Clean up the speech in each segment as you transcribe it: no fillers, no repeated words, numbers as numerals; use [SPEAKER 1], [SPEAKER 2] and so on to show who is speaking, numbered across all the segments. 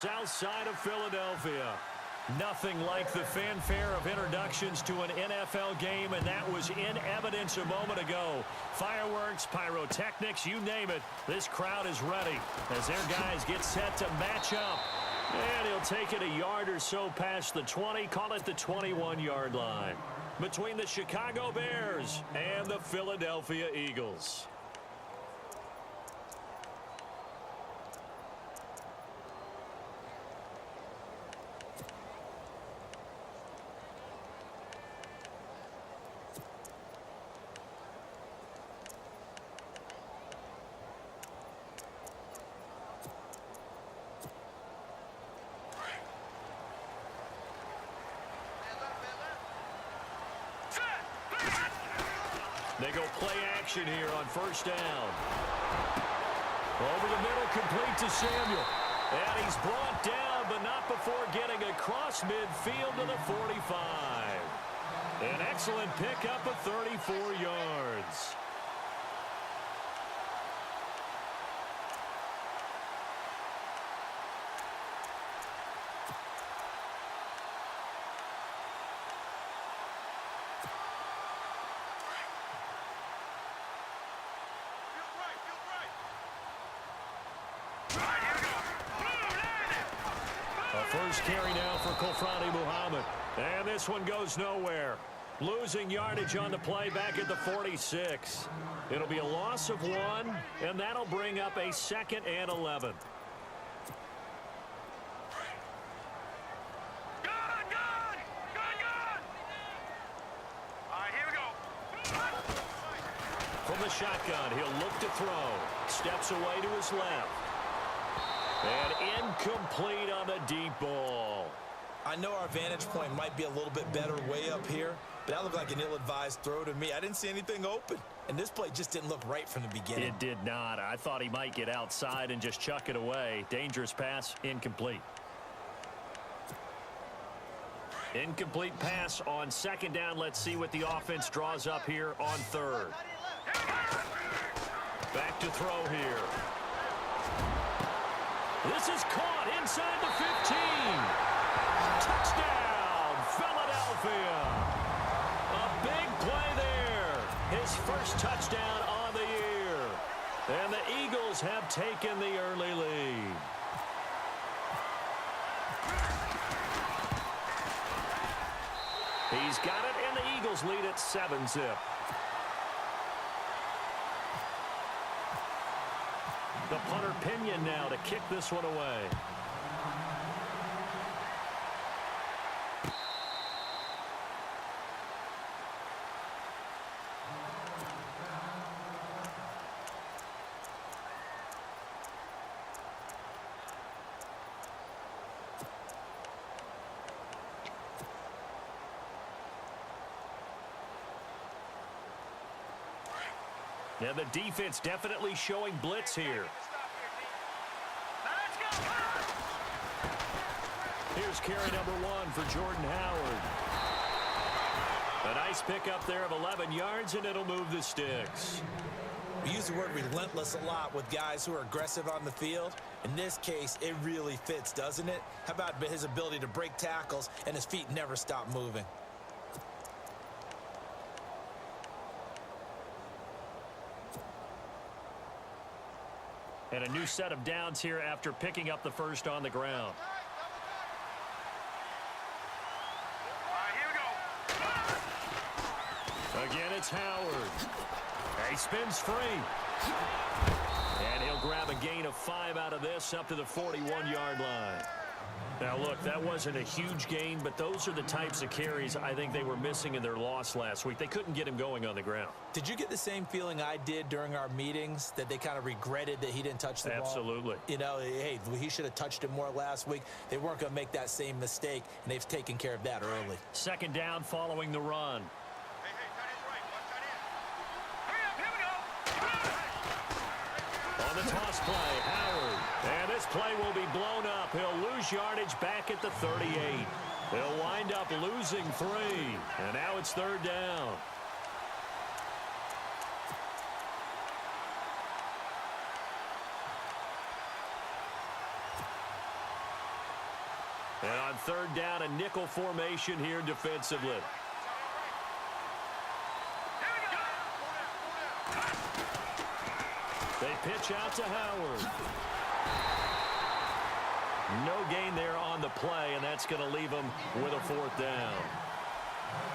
[SPEAKER 1] South side of Philadelphia. Nothing like the fanfare of introductions to an NFL game, and that was in evidence a moment ago. Fireworks, pyrotechnics, you name it. This crowd is ready as their guys get set to match up. And he'll take it a yard or so past the 20, call it the 21-yard line, between the Chicago Bears and the Philadelphia Eagles. They go play action here on first down. Over the middle, complete to Samuel. And he's brought down, but not before getting across midfield to the 45. An excellent pickup of 34 yards. First carry now for Kofrani Muhammad. And this one goes nowhere. Losing yardage on the play back at the 46. It'll be a loss of 1, and that'll bring up a 2nd and 11.
[SPEAKER 2] All right, here we go.
[SPEAKER 1] From the shotgun, he'll look to throw. Steps away to his left. And incomplete on the deep ball.
[SPEAKER 3] I know our vantage point might be a little bit better way up here, but that looked like an ill-advised throw to me. I didn't see anything open, and this play just didn't look right from the beginning.
[SPEAKER 1] It did not. I thought he might get outside and just chuck it away. Dangerous pass, incomplete. Incomplete pass on 2nd down. Let's see what the offense draws up here on 3rd. Back to throw here. This is caught inside the 15. Touchdown, Philadelphia. A big play there. His first touchdown on the year. And the Eagles have taken the early lead. He's got it, and the Eagles lead at 7-zip. The punter Pinion now to kick this one away. Now the defense definitely showing blitz here. Here's carry number 1 for Jordan Howard. A nice pickup there of 11 yards, and it'll move the sticks.
[SPEAKER 3] We use the word relentless a lot with guys who are aggressive on the field. In this case, it really fits, doesn't it? How about his ability to break tackles and his feet never stop moving?
[SPEAKER 1] And a new set of downs here after picking up the first on the ground. Again, it's Howard. He spins free. And he'll grab a gain of 5 out of this up to the 41-yard line. Now, look, that wasn't a huge gain, but those are the types of carries I think they were missing in their loss last week. They couldn't get him going on the ground.
[SPEAKER 3] Did you get the same feeling I did during our meetings, that they kind of regretted that he didn't touch the ball?
[SPEAKER 1] Absolutely.
[SPEAKER 3] You know, hey, he should have touched it more last week. They weren't going to make that same mistake, and they've taken care of that early.
[SPEAKER 1] 2nd down following the run. On the toss play, Howard. And this play will be blown up. He'll lose yardage back at the 38. He'll wind up losing 3. And now it's 3rd down. And on third down, a nickel formation here defensively. They pitch out to Howard. No gain there on the play, and that's going to leave them with a fourth down.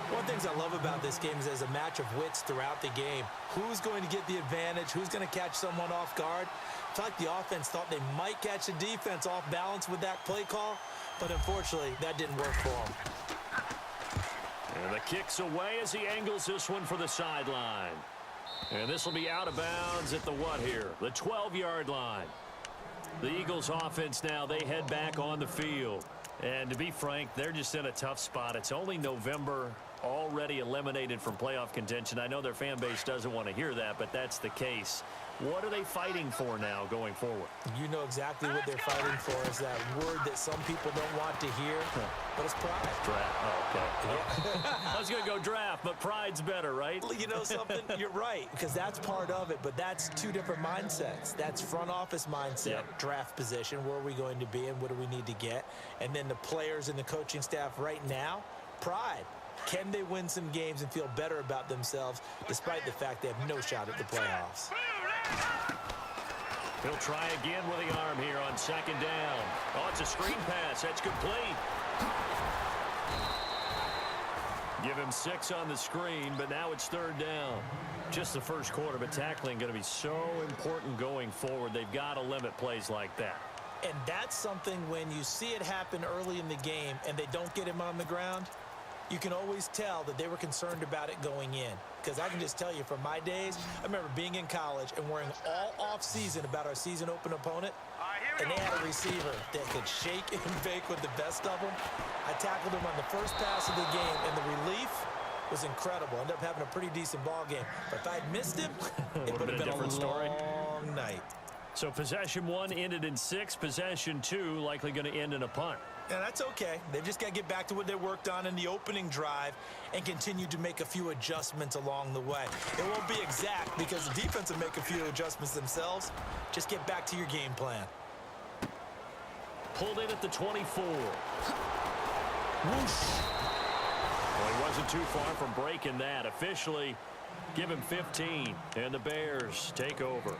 [SPEAKER 3] One of the things I love about this game is there's a match of wits throughout the game. Who's going to get the advantage? Who's going to catch someone off guard? I feel like the offense thought they might catch the defense off balance with that play call, but unfortunately, that didn't work for them.
[SPEAKER 1] And the kick's away as he angles this one for the sideline. And this will be out of bounds at the what here? The 12-yard line. The Eagles offense now, they head back on the field. And to be frank, they're just in a tough spot. It's only November, already eliminated from playoff contention. I know their fan base doesn't want to hear that, but that's the case. What are they fighting for now going forward?
[SPEAKER 3] You know exactly what they're fighting for is that word that some people don't want to hear, but it's pride.
[SPEAKER 1] Draft. Oh, okay. I was going to go draft, but pride's better, right?
[SPEAKER 3] You know something? You're right, because that's part of it, but that's two different mindsets. That's front office mindset, draft position, where are we going to be and what do we need to get? And then the players and the coaching staff right now, pride. Can they win some games and feel better about themselves despite the fact they have no shot at the playoffs?
[SPEAKER 1] He'll try again with the arm here on second down. Oh, it's a screen pass. That's complete. Give him 6 on the screen, but now it's third down. Just the first quarter, but tackling going to be so important going forward. They've got to limit plays like that.
[SPEAKER 3] And that's something when you see it happen early in the game and they don't get him on the ground, you can always tell that they were concerned about it going in. Because I can just tell you from my days, I remember being in college and worrying all off-season about our season open opponent. And they had a receiver that could shake and bake with the best of them. I tackled him on the first pass of the game, and the relief was incredible. Ended up having a pretty decent ball game. But if I had missed him, it would have been a
[SPEAKER 1] different story.
[SPEAKER 3] long night.
[SPEAKER 1] So possession 1 ended in 6. Possession 2 likely going to end in a punt.
[SPEAKER 3] And that's okay. They've just got to get back to what they worked on in the opening drive and continue to make a few adjustments along the way. It won't be exact because the defense will make a few adjustments themselves. Just get back to your game plan.
[SPEAKER 1] Pulled in at the 24. Whoosh. Well, he wasn't too far from breaking that. Officially, give him 15, and the Bears take over.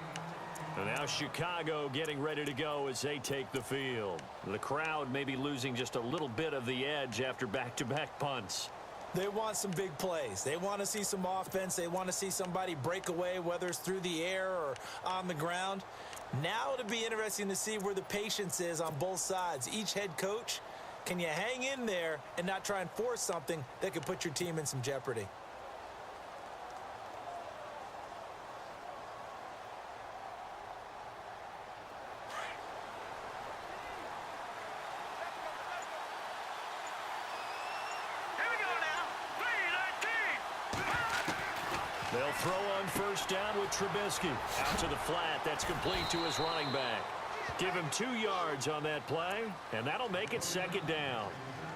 [SPEAKER 1] And now Chicago getting ready to go as they take the field. The crowd may be losing just a little bit of the edge after back-to-back punts.
[SPEAKER 3] They want some big plays. They want to see some offense. They want to see somebody break away, whether it's through the air or on the ground. Now it'll be interesting to see where the patience is on both sides. Each head coach, can you hang in there and not try and force something that could put your team in some jeopardy?
[SPEAKER 1] They'll throw on first down with Trubisky. Out to the flat. That's complete to his running back. Give him 2 yards on that play, and that'll make it second down.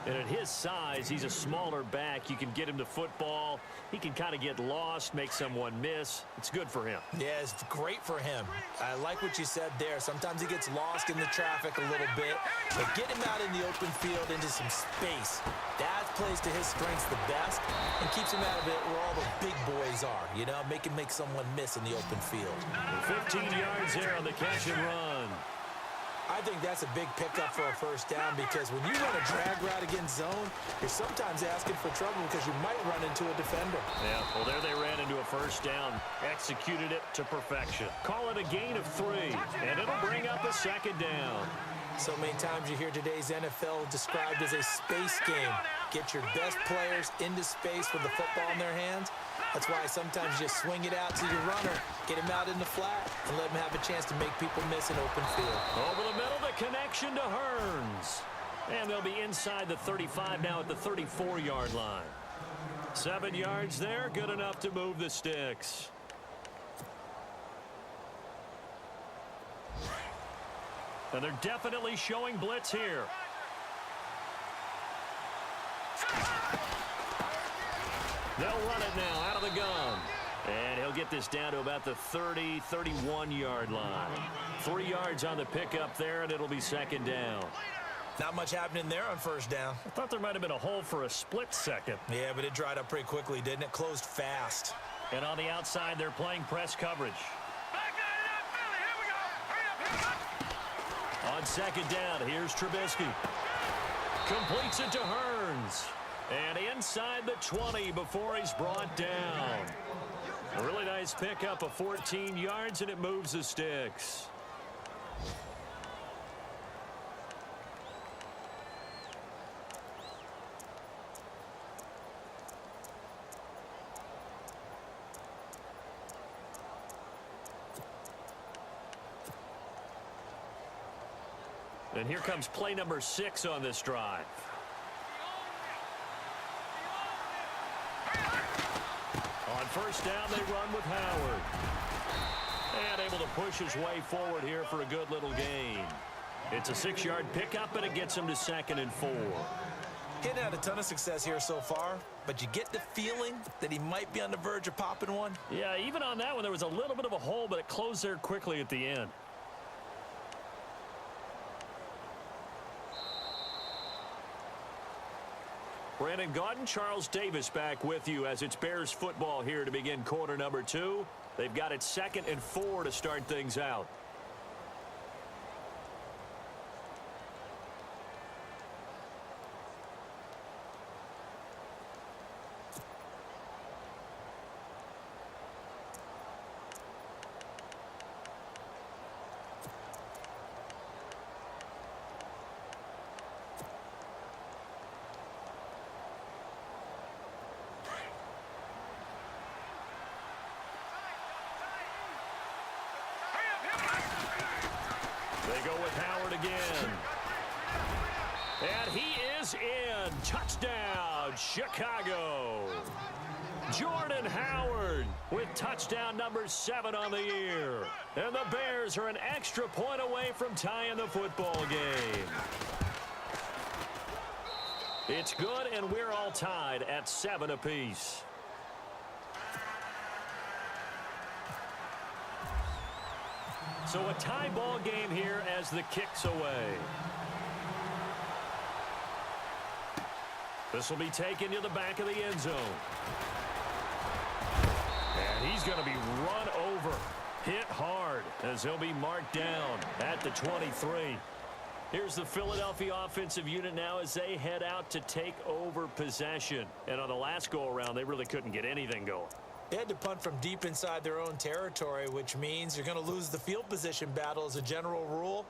[SPEAKER 1] And at his size, he's a smaller back. You can get him the football. He can kind of get lost, make someone miss. It's good for him.
[SPEAKER 3] Yeah, it's great for him. I like what you said there. Sometimes he gets lost in the traffic a little bit. But get him out in the open field into some space. That plays to his strengths the best and keeps him out of it where all the big boys are. You know, make someone miss in the open field.
[SPEAKER 1] 15 yards there on the catch and run.
[SPEAKER 3] I think that's a big pickup for a first down because when you run a drag route against zone, you're sometimes asking for trouble because you might run into a defender.
[SPEAKER 1] Yeah, well, there they ran into a first down. Executed it to perfection. Call it a gain of 3, and it'll bring up a second down.
[SPEAKER 3] So many times you hear today's NFL described as a space game. Get your best players into space with the football in their hands. That's why sometimes you just swing it out to your runner, get him out in the flat, and let him have a chance to make people miss an open field.
[SPEAKER 1] Over the middle, the connection to Hearns. And they'll be inside the 35 now at the 34-yard line. 7 yards there, good enough to move the sticks. And they're definitely showing blitz here. They'll run it now out of the gun. And he'll get this down to about the 30, 31-yard line. 3 yards on the pickup there, and it'll be second down.
[SPEAKER 3] Not much happening there on first down.
[SPEAKER 1] I thought there might have been a hole for a split second.
[SPEAKER 3] Yeah, but it dried up pretty quickly, didn't it? Closed fast.
[SPEAKER 1] And on the outside, they're playing press coverage. On second down, here's Trubisky. Completes it to Hearns. And inside the 20 before he's brought down. A really nice pickup of 14 yards, and it moves the sticks. And here comes play number 6 on this drive. On first down, they run with Howard. And able to push his way forward here for a good little gain. It's a 6-yard pickup, and it gets him to 2nd and 4.
[SPEAKER 3] He hadn't had a ton of success here so far, but you get the feeling that he might be on the verge of popping one.
[SPEAKER 1] Yeah, even on that one, there was a little bit of a hole, but it closed there quickly at the end. Brandon Gaudin, Charles Davis back with you as it's Bears football here to begin quarter number 2. They've got it 2nd and 4 to start things out. They go with Howard again. And he is in. Touchdown, Chicago. Jordan Howard with touchdown number 7 on the year. And the Bears are an extra point away from tying the football game. It's good, and we're all tied at 7 apiece. So a tie ball game here as the kick's away. This will be taken to the back of the end zone. And he's going to be run over, hit hard, as he'll be marked down at the 23. Here's the Philadelphia offensive unit now as they head out to take over possession. And on the last go-around, they really couldn't get anything going.
[SPEAKER 3] They had to punt from deep inside their own territory, which means you're going to lose the field position battle as a general rule.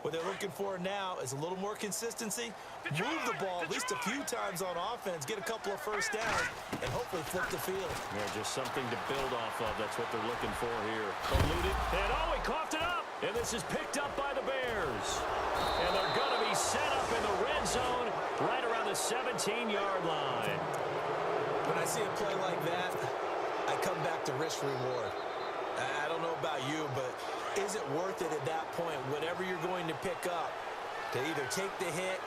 [SPEAKER 3] What they're looking for now is a little more consistency, move the ball at least a few times on offense, get a couple of first downs, and hopefully flip the field.
[SPEAKER 1] Yeah, just something to build off of. That's what they're looking for here. Eluded, and he coughed it up. And this is picked up by the Bears. And they're going to be set up in the red zone right around the 17-yard line.
[SPEAKER 3] When I see a play like that, I come back to risk-reward. I don't know about you, but is it worth it at that point, whatever you're going to pick up, to either take the hit,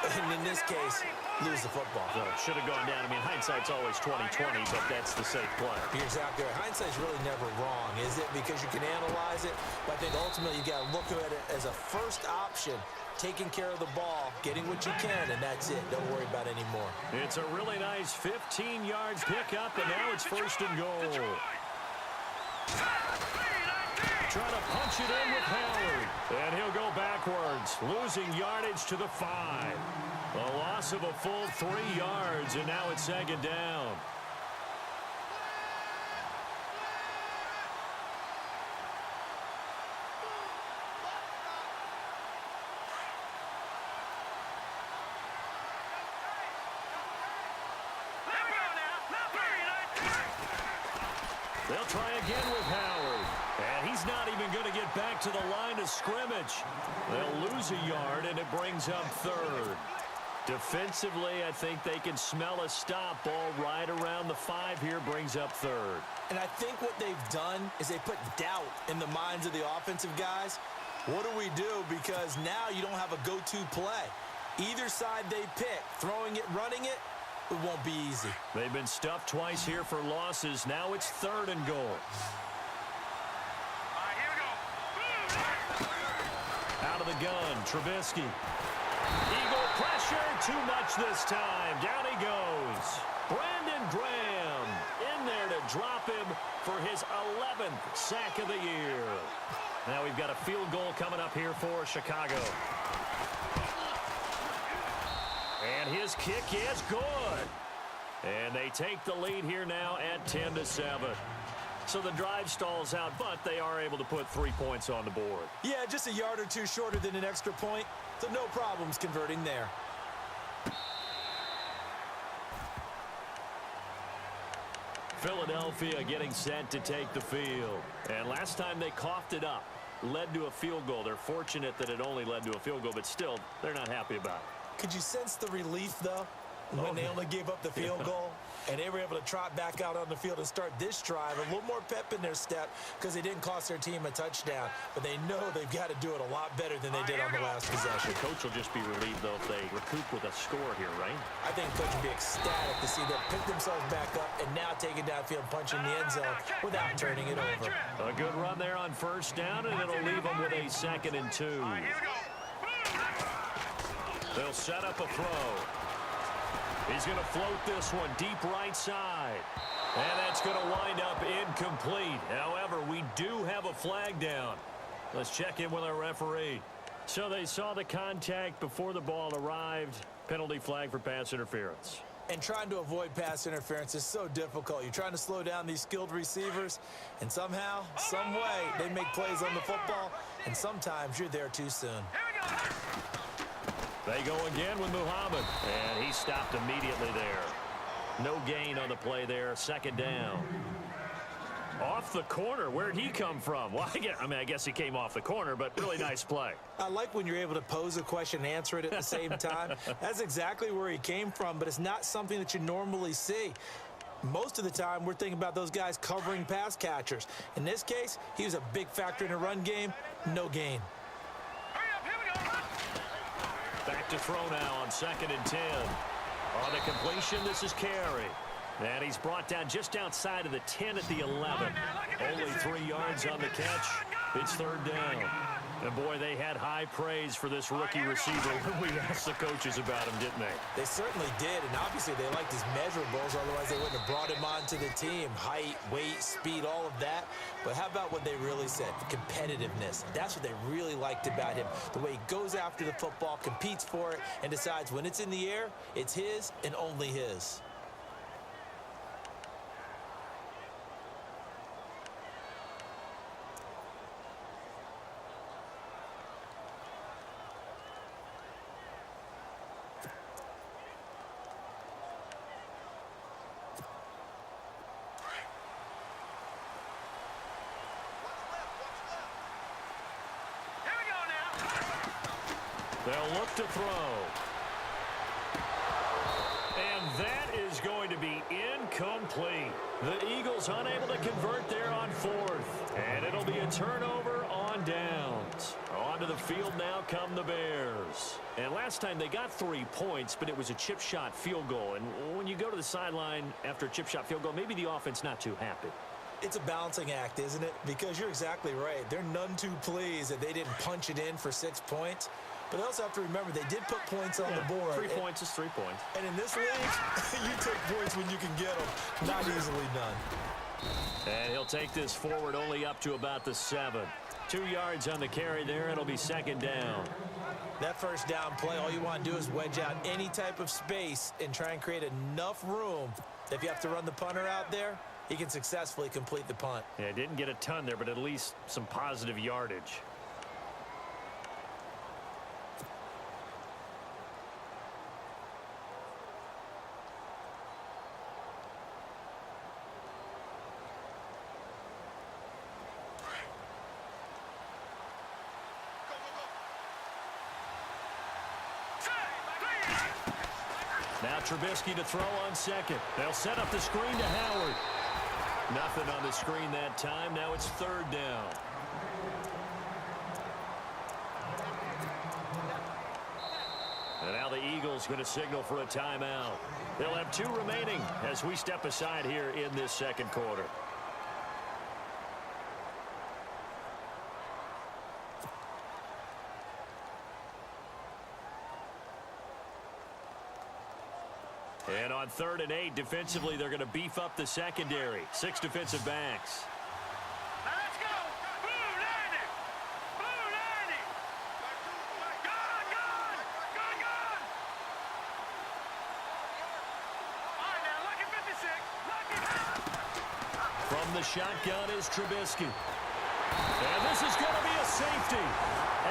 [SPEAKER 3] and in this case, lose the football?
[SPEAKER 1] Well, it should have gone down. I mean, hindsight's always 20/20, but that's the safe play.
[SPEAKER 3] You're exactly right. Hindsight's really never wrong, is it? Because you can analyze it, but I think ultimately you got to look at it as a first option, taking care of the ball, getting what you can, and that's it. Don't worry about it anymore.
[SPEAKER 1] It's a really nice 15 yards pickup, and now it's 1st and goal. Trying to punch it in with Howard. And he'll go backwards, losing yardage to the 5. A loss of a full 3 yards, and now it's 2nd down. They'll try again with Howard. And he's not even going to get back to the line of scrimmage. They'll lose a yard, and it brings up 3rd. Defensively, I think they can smell a stop. Ball right around the 5 here, brings up 3rd.
[SPEAKER 3] And I think what they've done is they put doubt in the minds of the offensive guys. What do we do? Because now you don't have a go-to play. Either side they pick, throwing it, running it, it won't be easy.
[SPEAKER 1] They've been stuffed twice here for losses. Now it's 3rd and goal.
[SPEAKER 2] Here we go.
[SPEAKER 1] Out of the gun, Trubisky. too much this time. Down he goes. Brandon Graham in there to drop him for his 11th sack of the year. Now we've got a field goal coming up here for Chicago. And his kick is good. And they take the lead here now at 10-7. So the drive stalls out, but they are able to put 3 points on the board.
[SPEAKER 3] Yeah, just a yard or two shorter than an extra point, so no problems converting there.
[SPEAKER 1] Philadelphia getting set to take the field. And last time they coughed it up, led to a field goal. They're fortunate that it only led to a field goal, but still, they're not happy about it.
[SPEAKER 3] Could you sense the relief, though, when they only gave up the field goal? And they were able to trot back out on the field and start this drive. A little more pep in their step because they didn't cost their team a touchdown. But they know they've got to do it a lot better than they did on the last possession.
[SPEAKER 1] The coach will just be relieved, though, if they recoup with a score here, right?
[SPEAKER 3] I think the coach will be ecstatic to see them pick themselves back up and now take it downfield, punching the end zone without turning it over.
[SPEAKER 1] A good run there on first down, and it'll leave them with a 2nd and 2. They'll set up a throw. He's going to float this one deep right side. And that's going to wind up incomplete. However, we do have a flag down. Let's check in with our referee. So they saw the contact before the ball arrived. Penalty flag for pass interference.
[SPEAKER 3] And trying to avoid pass interference is so difficult. You're trying to slow down these skilled receivers, and somehow, some way, they make plays on the football, and sometimes you're there too soon.
[SPEAKER 1] They go again with Muhammad, and he stopped immediately there. No gain on the play there, 2nd down. Off the corner, where'd he come from? Well, I guess he came off the corner, but really nice play.
[SPEAKER 3] I like when you're able to pose a question and answer it at the same time. That's exactly where he came from, but it's not something that you normally see. Most of the time, we're thinking about those guys covering pass catchers. In this case, he was a big factor in the run game. No gain.
[SPEAKER 1] Back to throw now on 2nd and 10. On the completion, this is Carey. And he's brought down just outside of the 10 at the 11. Only 3 yards on the catch. It's 3rd down. And, boy, they had high praise for this rookie receiver when we asked the coaches about him, didn't they?
[SPEAKER 3] They certainly did, and obviously they liked his measurables. Otherwise, they wouldn't have brought him onto the team. Height, weight, speed, all of that. But how about what they really said? Competitiveness. That's what they really liked about him. The way he goes after the football, competes for it, and decides when it's in the air, it's his and only his.
[SPEAKER 1] They'll look to throw. And that is going to be incomplete. The Eagles unable to convert there on 4th. And it'll be a turnover on downs. Onto the field now come the Bears. And last time they got 3 points, but it was a chip shot field goal. And when you go to the sideline after a chip shot field goal, maybe the offense not too happy.
[SPEAKER 3] It's a balancing act, isn't it? Because you're exactly right. They're none too pleased that they didn't punch it in for 6 points. But they also have to remember they did put points on the board.
[SPEAKER 1] 3 points is 3 points.
[SPEAKER 3] And in this league, you take points when you can get them. Not easily done.
[SPEAKER 1] And he'll take this forward only up to about the 7. 2 yards on the carry there. It'll be 2nd down.
[SPEAKER 3] That first down play, all you want to do is wedge out any type of space and try and create enough room that if you have to run the punter out there, he can successfully complete the punt.
[SPEAKER 1] Yeah, didn't get a ton there, but at least some positive yardage. Now Trubisky to throw on 2nd. They'll set up the screen to Howard. Nothing on the screen that time. Now it's 3rd down. And now the Eagles going to signal for a timeout. They'll have 2 remaining as we step aside here in this 2nd quarter. And on 3rd and 8, defensively, they're going to beef up the secondary. 6 defensive backs.
[SPEAKER 2] Now let's go. Blue 90. Blue 90. Gone, gone. Gone, gone. All right, now, lucky 56. Lucky.
[SPEAKER 1] From the shotgun is Trubisky. And this is going to be a safety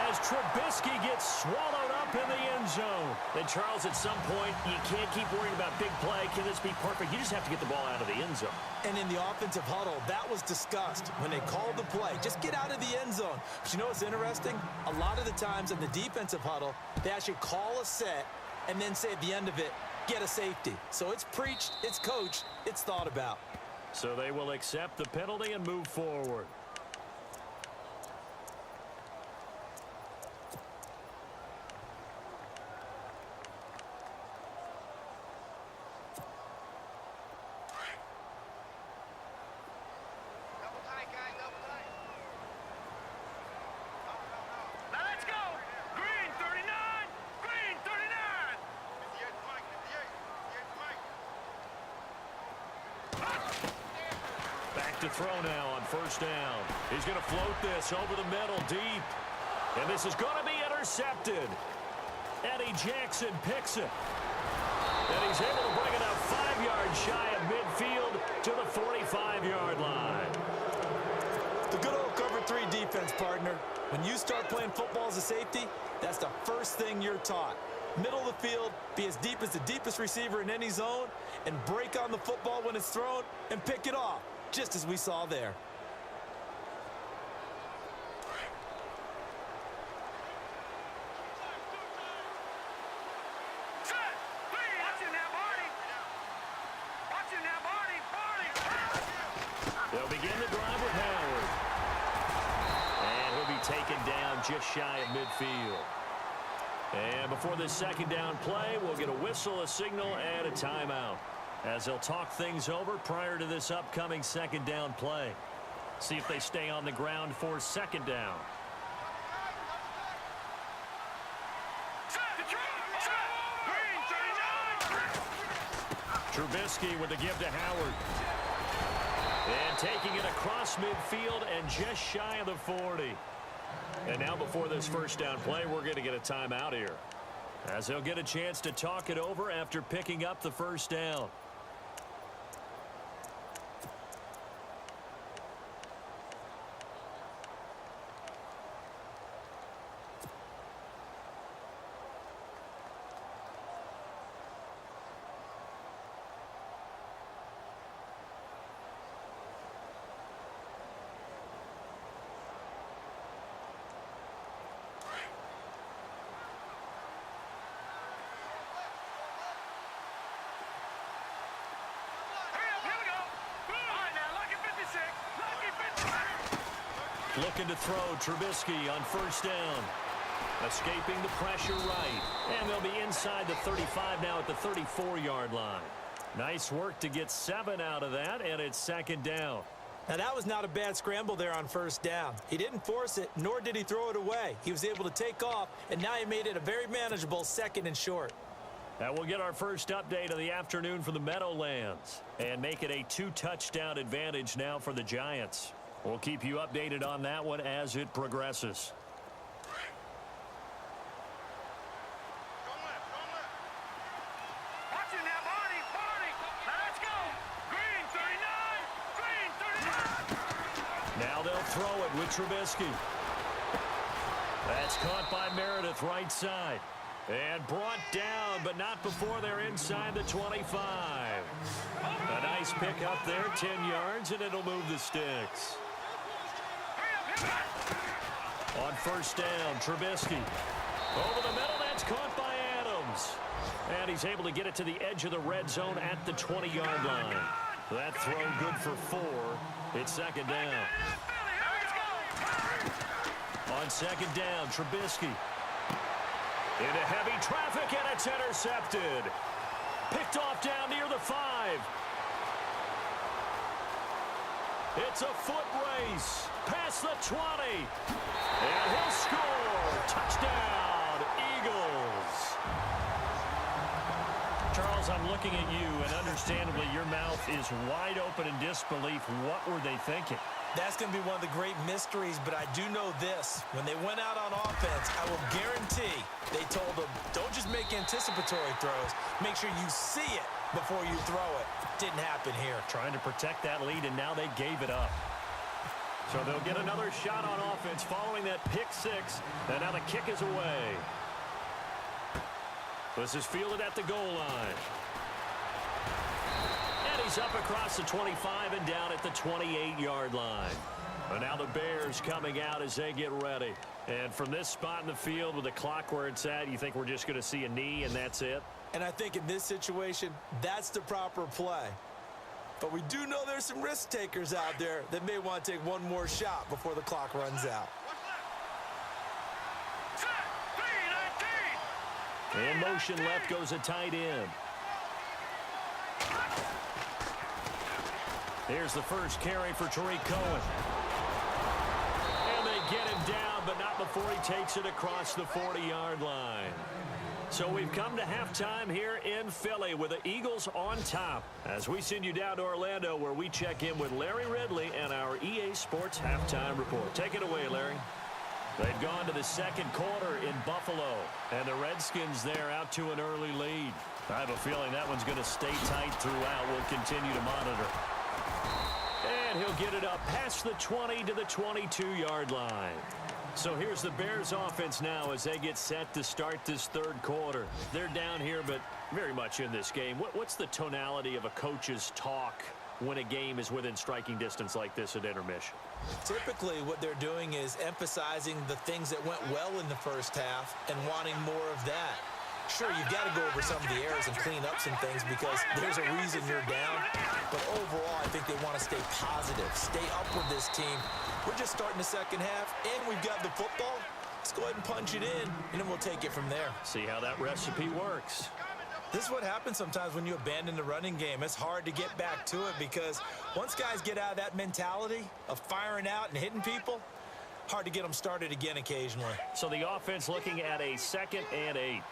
[SPEAKER 1] as Trubisky gets swallowed up in the end zone. And, Charles, at some point, you can't keep worrying about big play. Can this be perfect? You just have to get the ball out of the end zone.
[SPEAKER 3] And in the offensive huddle, that was discussed when they called the play. Just get out of the end zone. But you know what's interesting? A lot of the times in the defensive huddle, they actually call a set and then say at the end of it, get a safety. So it's preached, it's coached, it's thought about.
[SPEAKER 1] So they will accept the penalty and move forward. To throw now on 1st down. He's going to float this over the middle deep. And this is going to be intercepted. Eddie Jackson picks it. And he's able to bring it up 5 yards shy of midfield to the 45-yard line.
[SPEAKER 3] The good old cover 3 defense, partner. When you start playing football as a safety, that's the first thing you're taught. Middle of the field, be as deep as the deepest receiver in any zone, and break on the football when it's thrown and pick it off. Just as we saw there.
[SPEAKER 1] They'll begin the drive with Howard. And he'll be taken down just shy of midfield. And before this 2nd down play, we'll get a whistle, a signal, and a timeout, as they'll talk things over prior to this upcoming 2nd down play. See if they stay on the ground for 2nd down. Trubisky with the give to Howard. And taking it across midfield and just shy of the 40. And now before this 1st down play, we're going to get a timeout here, as they'll get a chance to talk it over after picking up the 1st down. Looking to throw Trubisky on 1st down. Escaping the pressure right. And they'll be inside the 35 now at the 34-yard line. Nice work to get 7 out of that, and it's 2nd down.
[SPEAKER 3] Now, that was not a bad scramble there on 1st down. He didn't force it, nor did he throw it away. He was able to take off, and now he made it a very manageable 2nd and short.
[SPEAKER 1] That will get our first update of the afternoon for the Meadowlands and make it a 2-touchdown advantage now for the Giants. We'll keep you updated on that one as it progresses.
[SPEAKER 2] Watching that body. Let's go. Green 39. Green 39.
[SPEAKER 1] Now they'll throw it with Trubisky. That's caught by Meredith right side. And brought down, but not before they're inside the 25. A nice pick up there, 10 yards, and it'll move the sticks. On 1st down, Trubisky. Over the middle, that's caught by Adams. And he's able to get it to the edge of the red zone at the 20-yard line. That throw good for 4. It's 2nd down. On 2nd down, Trubisky. Into heavy traffic, and it's intercepted. Picked off down near the 5. It's a foot race past the 20. And he'll score. Touchdown, Eagles. Charles, I'm looking at you, and understandably your mouth is wide open in disbelief. What were they thinking?
[SPEAKER 3] That's going to be one of the great mysteries, but I do know this. When they went out on offense, I will guarantee they told them, don't just make anticipatory throws. Make sure you see it before you throw it. Didn't happen here.
[SPEAKER 1] Trying to protect that lead, and now they gave it up. So they'll get another shot on offense following that pick six, and now the kick is away. This is fielded at the goal line. And he's up across the 25 and down at the 28-yard line. And now the Bears coming out as they get ready. And from this spot in the field with the clock where it's at, you think we're just going to see a knee and that's it?
[SPEAKER 3] And I think in this situation, that's the proper play. But we do know there's some risk takers out there that may want to take one more shot before the clock runs out.
[SPEAKER 1] In motion left goes a tight end. Here's the first carry for Tariq Cohen. And they get him down, but not before he takes it across the 40-yard line. So we've come to halftime here in Philly with the Eagles on top. As we send you down to Orlando where we check in with Larry Ridley and our EA Sports Halftime Report. Take it away, Larry. They've gone to the second quarter in Buffalo, and the Redskins there out to an early lead. I have a feeling that one's going to stay tight throughout. We'll continue to monitor. And he'll get it up past the 20 to the 22-yard line. So here's the Bears offense now as they get set to start this third quarter. They're down here, but very much in this game. What's the tonality of a coach's talk when a game is within striking distance like this at intermission?
[SPEAKER 3] Typically, what they're doing is emphasizing the things that went well in the first half and wanting more of that. Sure, you've got to go over some of the errors and clean up some things because there's a reason you're down. But overall, I think they want to stay positive, stay up with this team. We're just starting the second half, and we've got the football. Let's go ahead and punch it in, and then we'll take it from there.
[SPEAKER 1] See how that recipe works.
[SPEAKER 3] This is what happens sometimes when you abandon the running game. It's hard to get back to it because once guys get out of that mentality of firing out and hitting people, hard to get them started again occasionally.
[SPEAKER 1] So the offense looking at a 2nd and 8.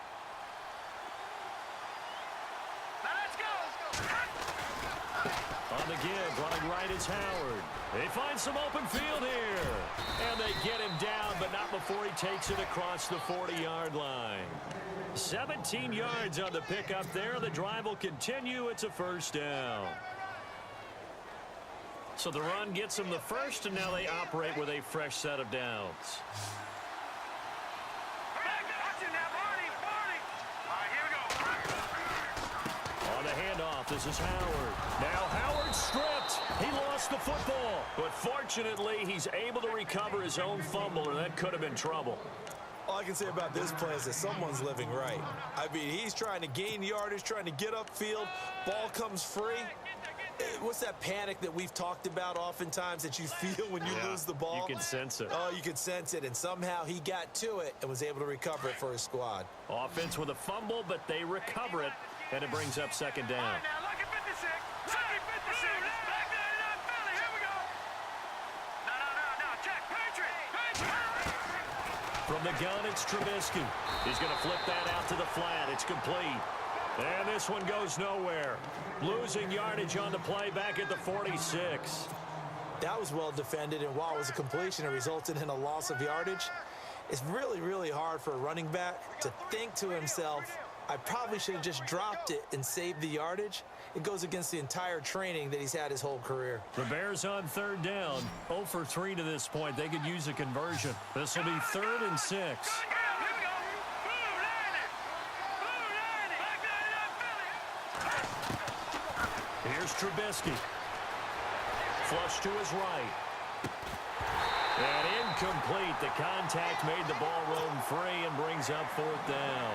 [SPEAKER 1] On the give, running right is Howard. They find some open field here. And they get him down, but not before he takes it across the 40-yard line. 17 yards on the pickup there. The drive will continue. It's a first down. So the run gets them the first, and now they operate with a fresh set of downs. On the handoff, this is Howard. Now Howard stripped. He lost the football. But fortunately, he's able to recover his own fumble, or that could have been trouble.
[SPEAKER 3] All I can say about this play is that someone's living right. I mean, he's trying to gain yardage, trying to get upfield. Ball comes free. What's that panic that we've talked about oftentimes that you feel when you lose the ball?
[SPEAKER 1] You can sense it.
[SPEAKER 3] Oh, you can sense it, and somehow he got to it and was able to recover it for his squad.
[SPEAKER 1] Offense with a fumble, but they recover it, and it brings up second down.
[SPEAKER 2] Now look at 56. Look at 56. Back there in Philly. Here we go. No. Check. Patriot.
[SPEAKER 1] From the gun, it's Trubisky. He's going to flip that out to the flat. It's complete. And this one goes nowhere. Losing yardage on the play back at the 46.
[SPEAKER 3] That was well defended, and while it was a completion, it resulted in a loss of yardage. It's really, really hard for a running back to think to himself, I probably should have just dropped it and saved the yardage. It goes against the entire training that he's had his whole career.
[SPEAKER 1] The Bears on third down. 0 for 3 to this point. They could use a conversion. This will be 3rd and 6. Here's Trubisky. Flush to his right. And incomplete. The contact made the ball roam free and brings up 4th down.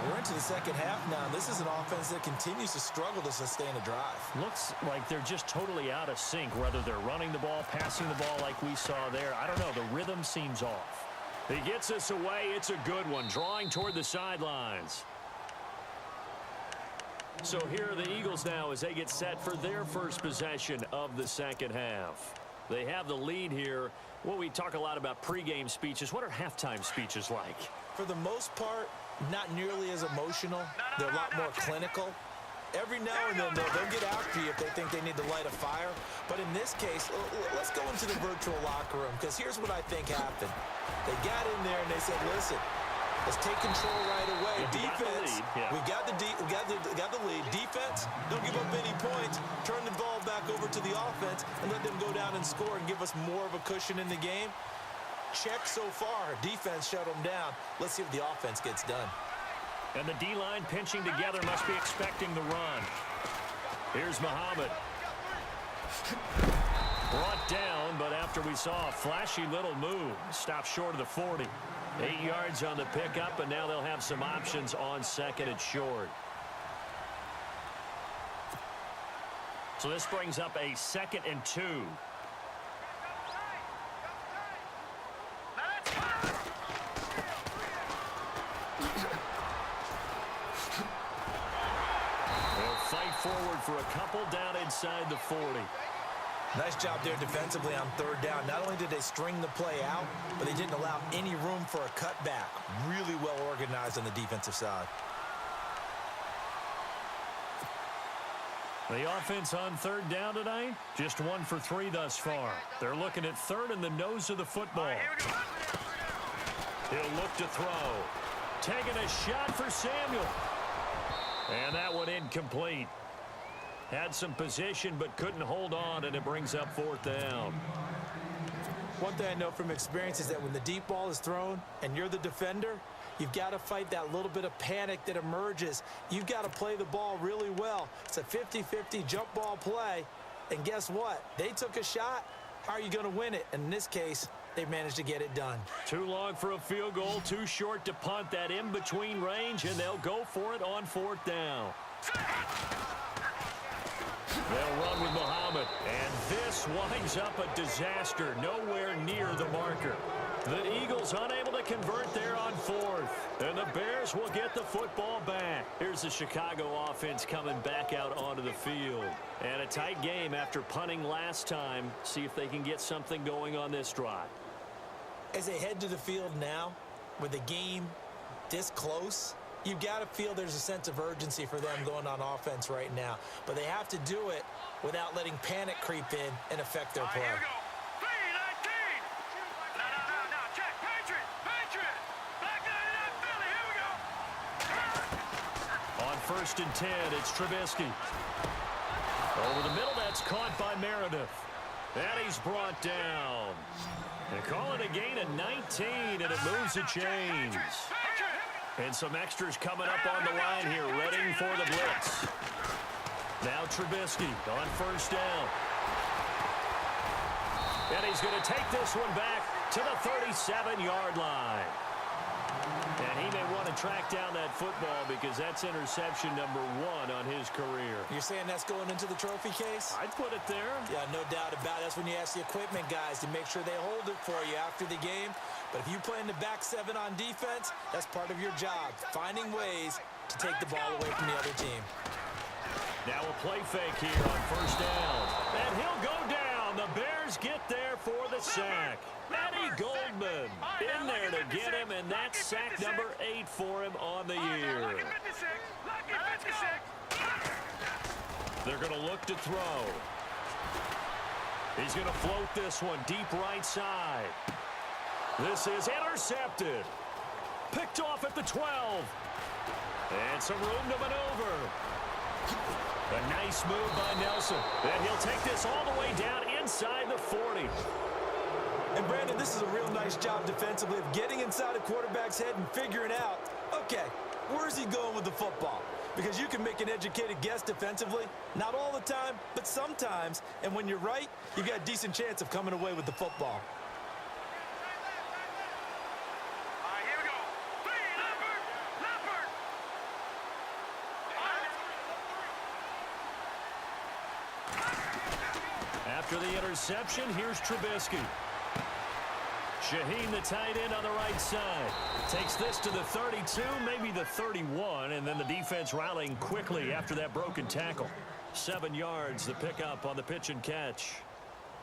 [SPEAKER 3] We're into the second half now. This is an offense that continues to struggle to sustain a drive.
[SPEAKER 1] Looks like they're just totally out of sync, whether they're running the ball, passing the ball like we saw there. I don't know. The rhythm seems off. He gets us away. It's a good one, drawing toward the sidelines. So here are the Eagles now as they get set for their first possession of the second half. They have the lead here. Well, we talk a lot about pregame speeches. What are halftime speeches like?
[SPEAKER 3] For the most part, not nearly as emotional. They're a lot more clinical. Every now and then, they'll get after you if they think they need to light a fire. But in this case, let's go into the virtual locker room, because here's what I think happened. They got in there and they said, listen, let's take control right away. Defense, we got the lead. Defense, don't give up any points. Turn the ball back over to the offense and let them go down and score and give us more of a cushion in the game. Check so far. Defense shut them down. Let's see if the offense gets done.
[SPEAKER 1] And the D-line pinching together must be expecting the run. Here's Muhammad. Brought down, but after we saw a flashy little move, stopped short of the 40. 8 yards on the pickup, and now they'll have some options on second and short. So this brings up a 2nd and 2. Forward for a couple down inside the 40.
[SPEAKER 3] Nice job there defensively on 3rd down. Not only did they string the play out, but they didn't allow any room for a cutback. Really well organized on the defensive side.
[SPEAKER 1] The offense on 3rd down tonight, just 1 for 3 thus far. They're looking at 3rd and the nose of the football. He'll look to throw. Taking a shot for Samuel. And that one incomplete. Had some position but couldn't hold on, and it brings up 4th down.
[SPEAKER 3] One thing I know from experience is that when the deep ball is thrown and you're the defender, you've got to fight that little bit of panic that emerges. You've got to play the ball really well. It's a 50-50 jump ball play, and guess what? They took a shot. How are you going to win it? And in this case, they managed to get it done.
[SPEAKER 1] Too long for a field goal, too short to punt that in-between range, and they'll go for it on 4th down. They'll run with Muhammad, and this winds up a disaster, nowhere near the marker. The Eagles unable to convert there on 4th, and the Bears will get the football back. Here's the Chicago offense coming back out onto the field. And a tight game after punting last time. See if they can get something going on this drive.
[SPEAKER 3] As they head to the field now, with the game this close, you've got to feel there's a sense of urgency for them going on offense right now. But they have to do it without letting panic creep in and affect their play.
[SPEAKER 2] Here we go. 3-19. No. Check. Patriot. Back 99 Philly. Here we go.
[SPEAKER 1] On 1st and 10, it's Trubisky. Over the middle, that's caught by Meredith. And he's brought down. They call it a gain of 19, and it moves the chains. And some extras coming up on the line here, ready for the blitz. Now Trubisky on 1st down. And he's going to take this one back to the 37-yard line. And he may want to track down that football because that's interception number 1 on his career.
[SPEAKER 3] You're saying that's going into the trophy case?
[SPEAKER 1] I'd put it there.
[SPEAKER 3] Yeah, no doubt about it. That's when you ask the equipment guys to make sure they hold it for you after the game. But if you play in the back 7 on defense, that's part of your job, finding ways to take the ball away from the other team.
[SPEAKER 1] Now a play fake here on 1st down. And he'll go down. The Bears get there for the sack. Eddie Goldman in there to get him, and that's sack number 8 for him on the year. They're going to look to throw. He's going to float this one deep right side. This is intercepted. Picked off at the 12. And some room to maneuver. A nice move by Nelson. And he'll take this all the way down inside the 40.
[SPEAKER 3] And Brandon, this is a real nice job defensively of getting inside a quarterback's head and figuring out, okay, where's he going with the football? Because you can make an educated guess defensively, not all the time, but sometimes. And when you're right, you've got a decent chance of coming away with the football.
[SPEAKER 1] After the interception, here's Trubisky. Shaheen, the tight end on the right side, takes this to the 32, maybe the 31, and then the defense rallying quickly after that broken tackle. 7 yards, the pickup on the pitch and catch.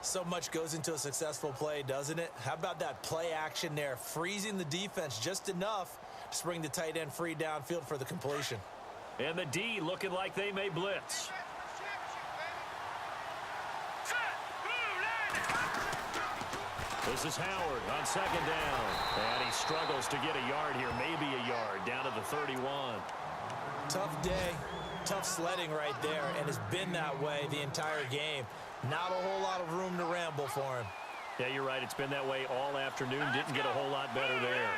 [SPEAKER 3] So much goes into a successful play, doesn't it? How about that play action there, freezing the defense just enough Just bring the tight end free downfield for the completion.
[SPEAKER 1] And the D looking like they may blitz. This is Howard on second down. And he struggles to get a yard here, maybe a yard, down to the 31.
[SPEAKER 3] Tough day, tough sledding right there, and it's been that way the entire game. Not a whole lot of room to ramble for him.
[SPEAKER 1] Yeah, you're right. It's been that way all afternoon. Didn't get a whole lot better there.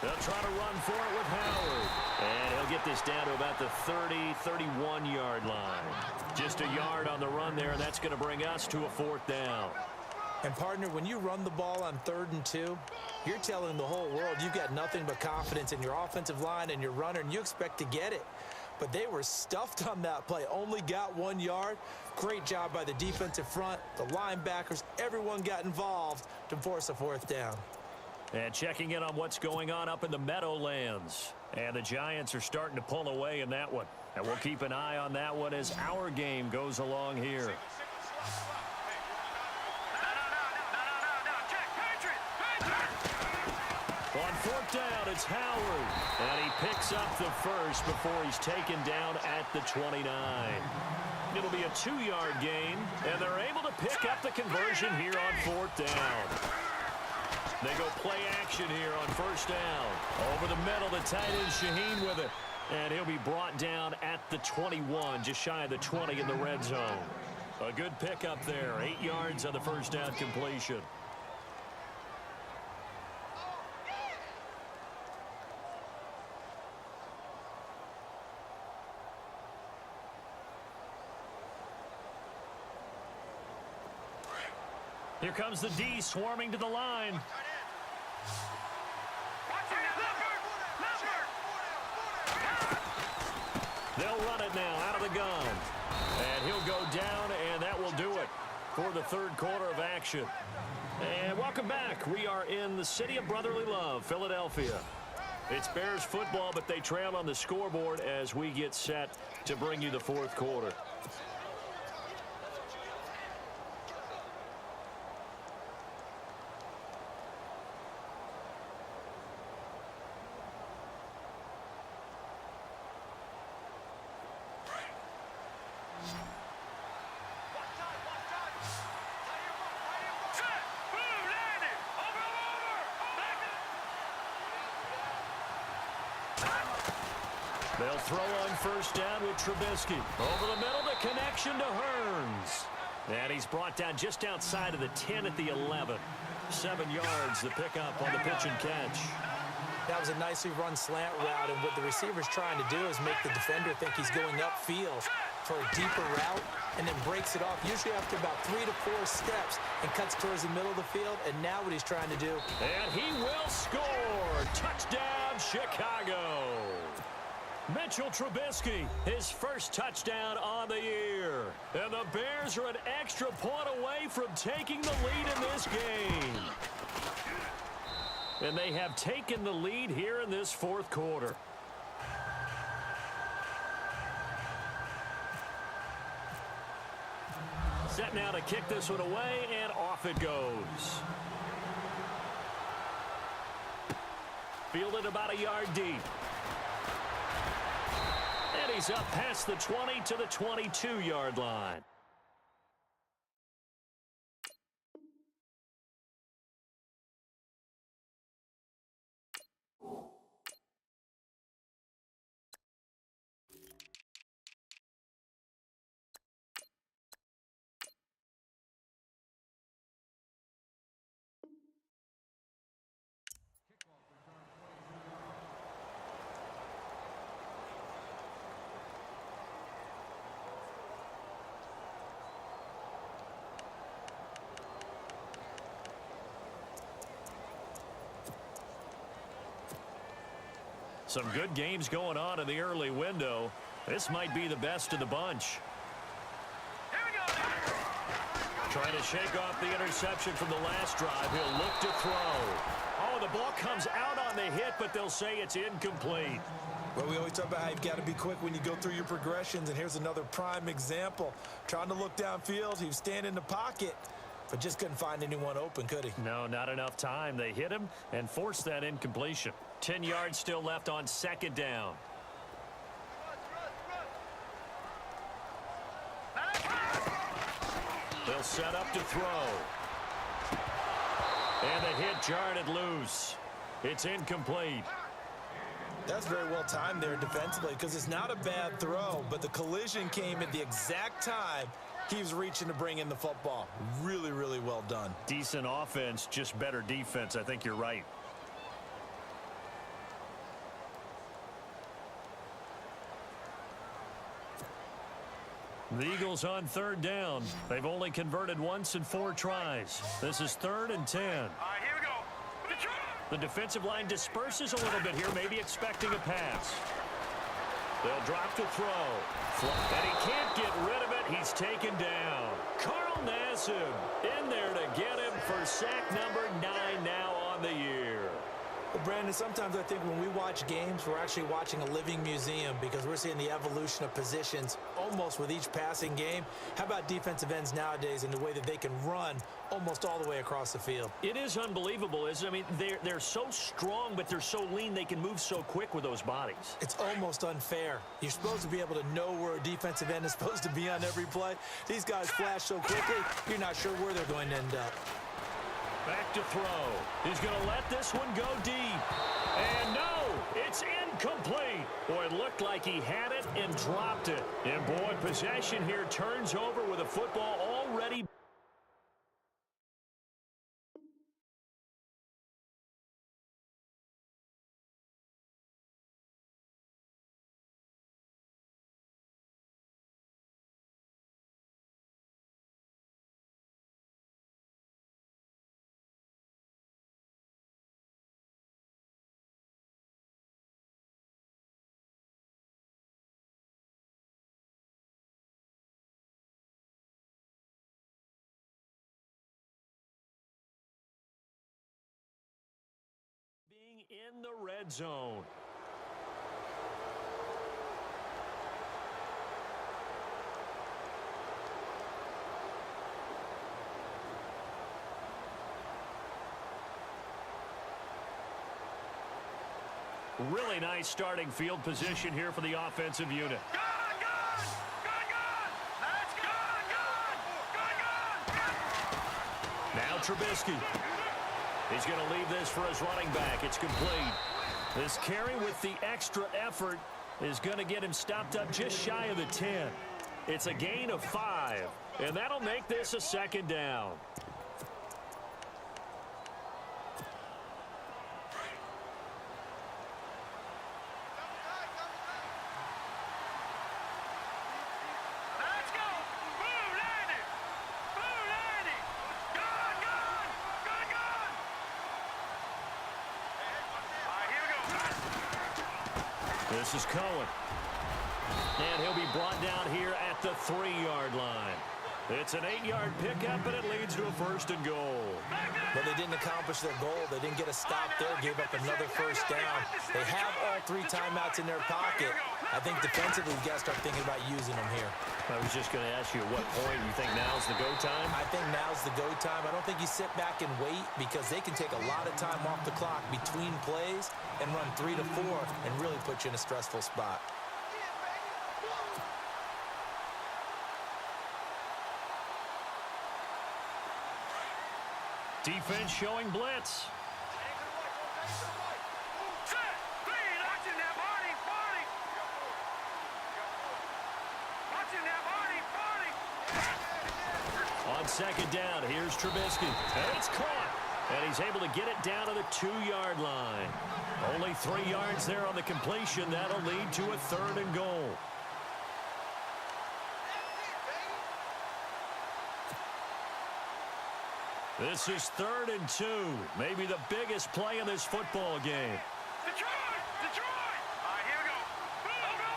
[SPEAKER 1] They'll try to run for it with Howard. And he'll get this down to about the 30, 31-yard line. Just a yard on the run there, and that's going to bring us to a fourth down.
[SPEAKER 3] And, partner, when you run the ball on 3rd and 2, you're telling the whole world you've got nothing but confidence in your offensive line and your runner, and you expect to get it. But they were stuffed on that play, only got 1 yard. Great job by the defensive front, the linebackers, everyone got involved to force a fourth down.
[SPEAKER 1] And checking in on what's going on up in the Meadowlands. And the Giants are starting to pull away in that one. And we'll keep an eye on that one as our game goes along here. On fourth down, it's Howard. And he picks up the first before he's taken down at the 29. It'll be a 2-yard gain, and they're able to pick up the conversion here on fourth down. They go play action here on first down. Over the middle, the tight end Shaheen with it. And he'll be brought down at the 21, just shy of the 20 in the red zone. A good pickup there, 8 yards on the first down completion. Here comes the D swarming to the line. They'll run it now out of the gun. And he'll go down, and that will do it for the third quarter of action. And welcome back. We are in the city of brotherly love, Philadelphia. It's Bears football, but they trail on the scoreboard as we get set to bring you the fourth quarter. They'll throw on first down with Trubisky. Over the middle, the connection to Hearns. And he's brought down just outside of the 10 at the 11. 7 yards, the pickup on the pitch and catch.
[SPEAKER 3] That was a nicely run slant route, and what the receiver's trying to do is make the defender think he's going upfield for a deeper route, and then breaks it off, usually after about 3 to 4 steps, and cuts towards the middle of the field, and now what he's trying to do.
[SPEAKER 1] And he will score. Touchdown, Chicago. Mitchell Trubisky, his first touchdown on the year. And the Bears are an extra point away from taking the lead in this game. And they have taken the lead here in this fourth quarter. Set now to kick this one away, and off it goes. Fielded about a yard deep. And he's up past the 20 to the 22-yard line. Some good games going on in the early window. This might be the best of the bunch. Trying to shake off the interception from the last drive. He'll look to throw. Oh, the ball comes out on the hit, but they'll say it's incomplete.
[SPEAKER 3] Well, we always talk about how you've got to be quick when you go through your progressions, and here's another prime example. Trying to look downfield, he was standing in the pocket, but just couldn't find anyone open, could he?
[SPEAKER 1] No, not enough time. They hit him and forced that incompletion. 10 yards still left on second down. They'll set up to throw. And the hit jarred it loose. It's incomplete.
[SPEAKER 3] That's very well timed there defensively because it's not a bad throw, but the collision came at the exact time he was reaching to bring in the football. Really, really well done.
[SPEAKER 1] Decent offense, just better defense. I think you're right. The Eagles on third down. They've only converted once in 4 tries. This is 3rd and 10.
[SPEAKER 2] All right, here we go.
[SPEAKER 1] The defensive line disperses a little bit here, maybe expecting a pass. They'll drop to throw. And he can't get rid of it. He's taken down. Carl Nassib in there to get him for sack number 9 now on the year.
[SPEAKER 3] Well, Brandon, sometimes I think when we watch games, we're actually watching a living museum because we're seeing the evolution of positions almost with each passing game. How about defensive ends nowadays and the way that they can run almost all the way across the field?
[SPEAKER 1] It is unbelievable, isn't it? I mean, they're so strong, but they're so lean, they can move so quick with those bodies.
[SPEAKER 3] It's almost unfair. You're supposed to be able to know where a defensive end is supposed to be on every play. These guys flash so quickly, you're not sure where they're going to end up.
[SPEAKER 1] Back to throw. He's going to let this one go deep. And no, it's incomplete. Boy, it looked like he had it and dropped it. And boy, possession here turns over with a football already. Being in the red zone. Really nice starting field position here for the offensive unit. Now Trubisky. He's going to leave this for his running back. It's complete. This carry with the extra effort is going to get him stopped up just shy of the 10. It's a gain of 5, and that'll make this a 2nd down. This is Cohen. And he'll be brought down here at the 3-yard line. It's an 8-yard pickup, and it leads to a 1st and goal.
[SPEAKER 3] But they didn't accomplish their goal. They didn't get a stop there, gave up another 1st down. They have all 3 timeouts in their pocket. I think defensively, we've got to start thinking about using them here.
[SPEAKER 1] I was just going to ask you at what point you think now's the go time?
[SPEAKER 3] I think now's the go time. I don't think you sit back and wait because they can take a lot of time off the clock between plays and run 3 to 4 and really put you in a stressful spot.
[SPEAKER 1] Defense showing blitz. On 2nd down, here's Trubisky. And it's caught. And he's able to get it down to the 2-yard line. Only 3 yards there on the completion. That'll lead to a 3rd and goal. This is 3rd and 2. Maybe the biggest play in this football game.
[SPEAKER 2] Detroit! Detroit! All right, here we go. Over!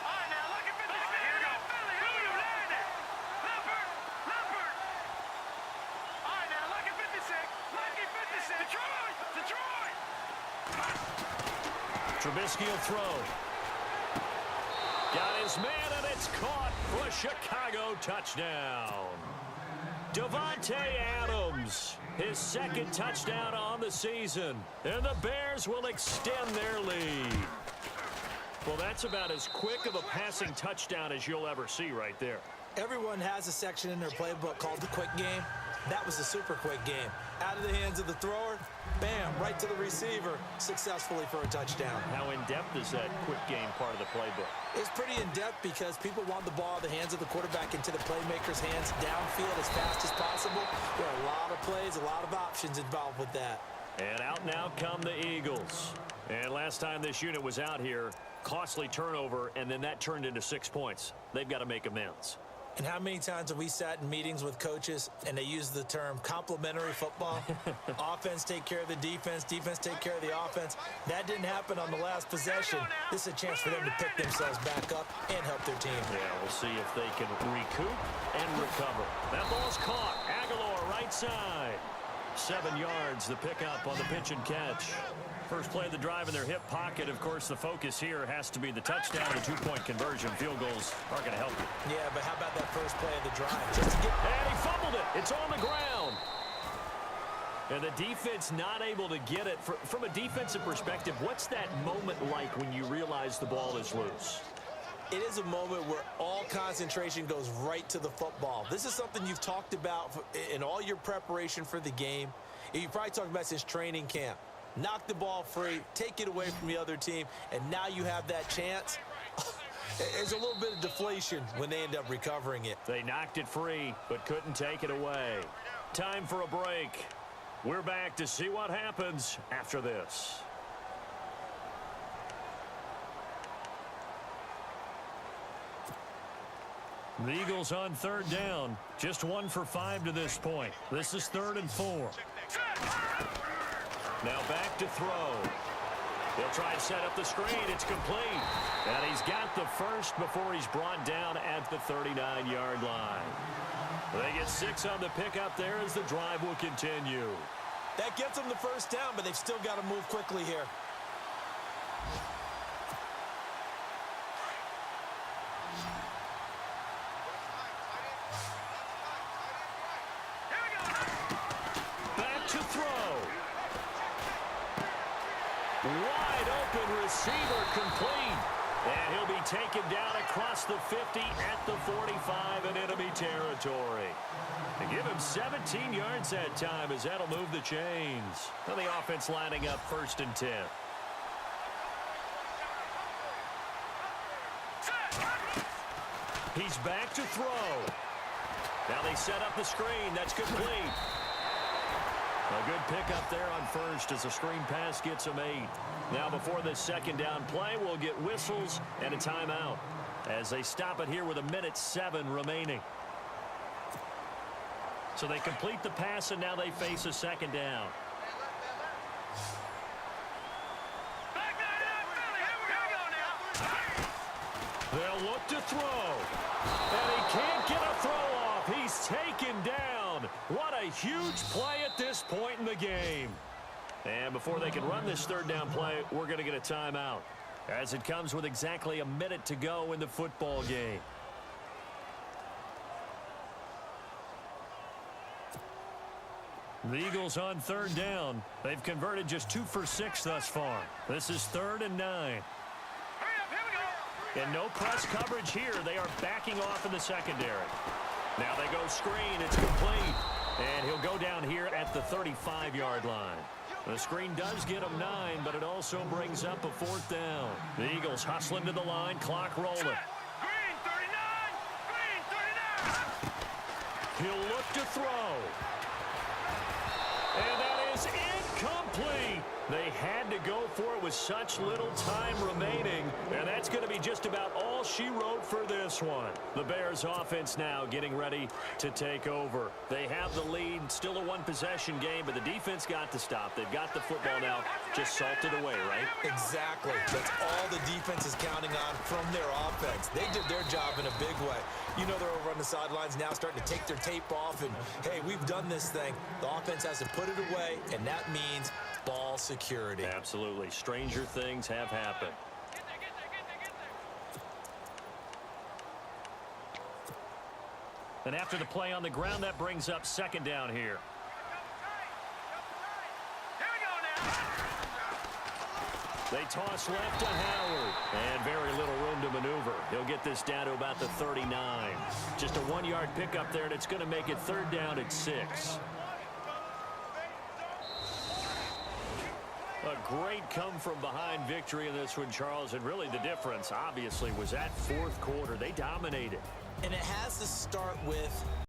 [SPEAKER 2] All right, now look at 56. All right, here we go. Philly, who you landed? Leopard! All right, now look at 56. Lucky 56. Detroit!
[SPEAKER 1] Trubisky will throw. Got his man, and it's caught for a Chicago touchdown. Davante Adams, his second touchdown on the season. And the Bears will extend their lead. Well, that's about as quick of a passing touchdown as you'll ever see right there.
[SPEAKER 3] Everyone has a section in their playbook called the quick game. That was a super quick game. Out of the hands of the thrower, bam, right to the receiver, successfully for a touchdown.
[SPEAKER 1] How in-depth is that quick game part of the playbook?
[SPEAKER 3] It's pretty in-depth because people want the ball in the hands of the quarterback into the playmaker's hands downfield as fast as possible. There are a lot of plays, a lot of options involved with that.
[SPEAKER 1] And out now come the Eagles. And last time this unit was out here, costly turnover, and then that turned into 6 points. They've got to make amends.
[SPEAKER 3] And how many times have we sat in meetings with coaches and they use the term complementary football? Offense take care of the defense, defense take care of the offense. That didn't happen on the last possession. This is a chance for them to pick themselves back up and help their team.
[SPEAKER 1] Yeah, we'll see if they can recoup and recover. That ball's caught. Aguilar right side. 7 yards, the pickup on the pitch and catch. First play of the drive in their hip pocket. Of course, the focus here has to be the touchdown, the 2-point conversion. Field goals are going to help you.
[SPEAKER 3] Yeah, but how about that first play of the drive? Just to get...
[SPEAKER 1] And he fumbled it. It's on the ground. And the defense not able to get it. From a defensive perspective, what's that moment like when you realize the ball is loose?
[SPEAKER 3] It is a moment where all concentration goes right to the football. This is something you've talked about in all your preparation for the game. You probably talked about since training camp. Knock the ball free, take it away from the other team, and now you have that chance. There's a little bit of deflation when they end up recovering it.
[SPEAKER 1] They knocked it free, but couldn't take it away. Time for a break. We're back to see what happens after this. The Eagles on third down. Just 1 for 5 to this point. This is 3rd and 4. Now back to throw. He'll try and set up the screen. It's complete. And he's got the first before he's brought down at the 39-yard line. They get 6 on the pickup there as the drive will continue.
[SPEAKER 3] That gets them the first down, but they've still got to move quickly here.
[SPEAKER 1] Back to throw. Wide open receiver complete. And he'll be taken down across the 50 at the 45 in enemy territory. They give him 17 yards that time as that'll move the chains. And the offense lining up 1st and 10. He's back to throw. Now they set up the screen. That's complete. A good pickup there on first as the screen pass gets him 8. Now before this second down play, we'll get whistles and a timeout as they stop it here with 1:07 remaining. So they complete the pass, and now they face a second down. They'll look to throw. And he can't get a throw off. He's taken down. What a huge play at this point in the game. And before they can run this third down play, we're going to get a timeout, as it comes with exactly a minute to go in the football game. The Eagles on third down. They've converted just 2 for 6 thus far. This is 3rd and 9. And no press coverage here. They are backing off in the secondary. Now they go screen. It's complete. And he'll go down here at the 35-yard line. The screen does get him 9, but it also brings up a 4th down. The Eagles hustling to the line. Clock rolling.
[SPEAKER 2] Green 39! Green 39!
[SPEAKER 1] He'll look to throw. And that is incomplete. They had to go for it with such little time remaining. And that's going to be just about all she wrote for this one. The Bears offense now getting ready to take over. They have the lead. Still a one-possession game, but the defense got to stop. They've got the football now. Just salted away, right?
[SPEAKER 3] Exactly. That's all the defense is counting on from their offense. They did their job in a big way. You know they're over on the sidelines now starting to take their tape off, and, hey, we've done this thing. The offense has to put it away, and that means ball security.
[SPEAKER 1] Absolutely. Stranger things have happened. And after the play on the ground, that brings up second down here. They toss left to Howard. And very little room to maneuver. He'll get this down to about the 39. Just a 1-yard pickup there, and it's going to make it third down at 6. A great come-from-behind victory in this one, Charles. And really the difference, obviously, was that fourth quarter. They dominated.
[SPEAKER 3] And it has to start with